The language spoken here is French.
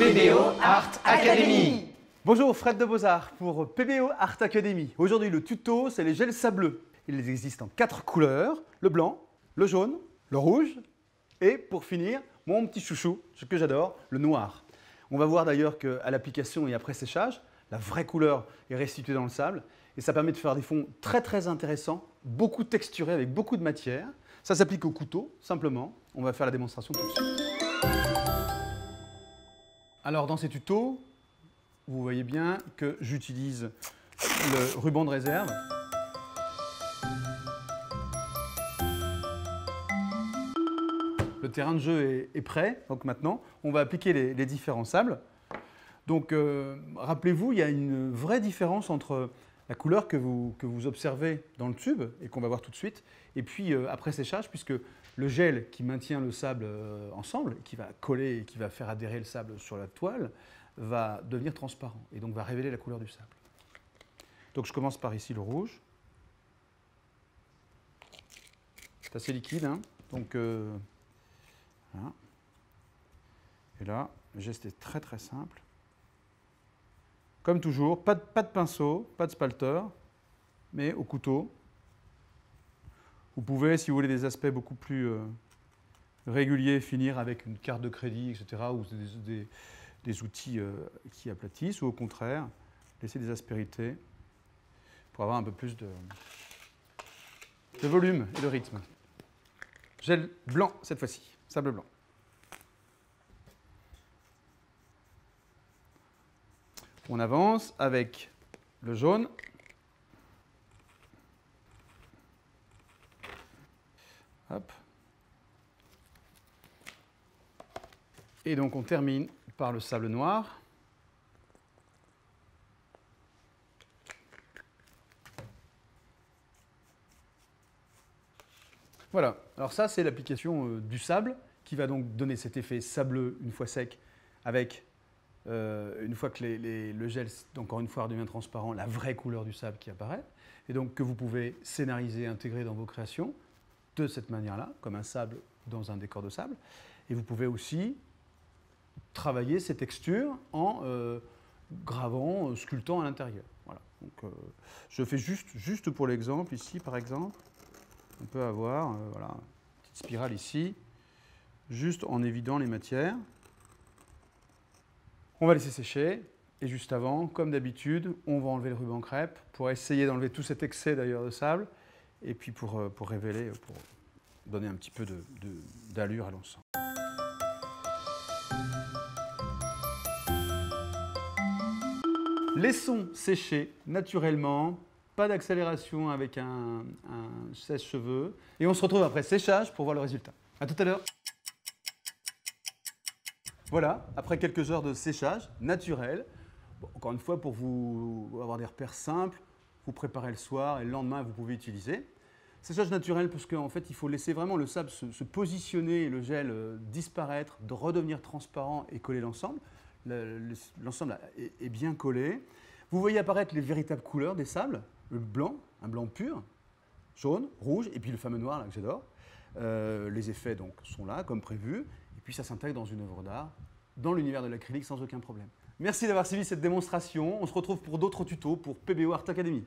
PBO Art Academy. Bonjour, Fred de Beaux-Arts pour PBO Art Academy. Aujourd'hui, le tuto, c'est les gels sableux. Ils existent en 4 couleurs, le blanc, le jaune, le rouge et pour finir, mon petit chouchou, ce que j'adore, le noir. On va voir d'ailleurs qu'à l'application et après séchage, la vraie couleur est restituée dans le sable et ça permet de faire des fonds très intéressants, beaucoup texturés avec beaucoup de matière. Ça s'applique au couteau, simplement. On va faire la démonstration tout de suite. Alors dans ces tutos, vous voyez bien que j'utilise le ruban de réserve. Le terrain de jeu est prêt, donc maintenant on va appliquer les différents sables. Donc rappelez-vous, il y a une vraie différence entre la couleur que vous observez dans le tube et qu'on va voir tout de suite, et puis après séchage, puisque le gel qui maintient le sable ensemble, qui va coller et qui va faire adhérer le sable sur la toile, va devenir transparent et donc va révéler la couleur du sable. Donc je commence par ici le rouge. C'est assez liquide, hein, donc voilà. Et là, le geste est très simple. Comme toujours, pas de pinceau, pas de spalter, mais au couteau. Vous pouvez, si vous voulez des aspects beaucoup plus réguliers, finir avec une carte de crédit, etc., ou des outils qui aplatissent, ou au contraire, laisser des aspérités pour avoir un peu plus de volume et de rythme. Gel blanc cette fois-ci, sable blanc. On avance avec le jaune. Hop. Et donc on termine par le sable noir. Voilà, alors ça c'est l'application du sable qui va donc donner cet effet sableux une fois sec avec, une fois que le gel, encore une fois, redevient transparent, la vraie couleur du sable qui apparaît, et donc que vous pouvez scénariser, intégrer dans vos créations de cette manière-là, comme un sable dans un décor de sable. Et vous pouvez aussi travailler ces textures en gravant, sculptant à l'intérieur. Voilà. Donc, je fais juste pour l'exemple, ici par exemple, on peut avoir voilà, une petite spirale ici, juste en évidant les matières. On va laisser sécher et juste avant, comme d'habitude, on va enlever le ruban crêpe pour essayer d'enlever tout cet excès d'ailleurs de sable et puis pour révéler, pour donner un petit peu d'allure à l'ensemble. Laissons sécher naturellement, pas d'accélération avec un sèche-cheveux et on se retrouve après séchage pour voir le résultat. À tout à l'heure. Voilà, après quelques heures de séchage naturel, bon, encore une fois pour vous avoir des repères simples, vous préparez le soir et le lendemain vous pouvez utiliser. Séchage naturel parce qu'en fait il faut laisser vraiment le sable se positionner et le gel disparaître, de redevenir transparent et coller l'ensemble. L'ensemble est bien collé. Vous voyez apparaître les véritables couleurs des sables, le blanc, un blanc pur, jaune, rouge et puis le fameux noir là, que j'adore. Les effets donc sont là comme prévu. Et puis ça s'intègre dans une œuvre d'art, dans l'univers de l'acrylique sans aucun problème. Merci d'avoir suivi cette démonstration. On se retrouve pour d'autres tutos pour PBO Art Academy.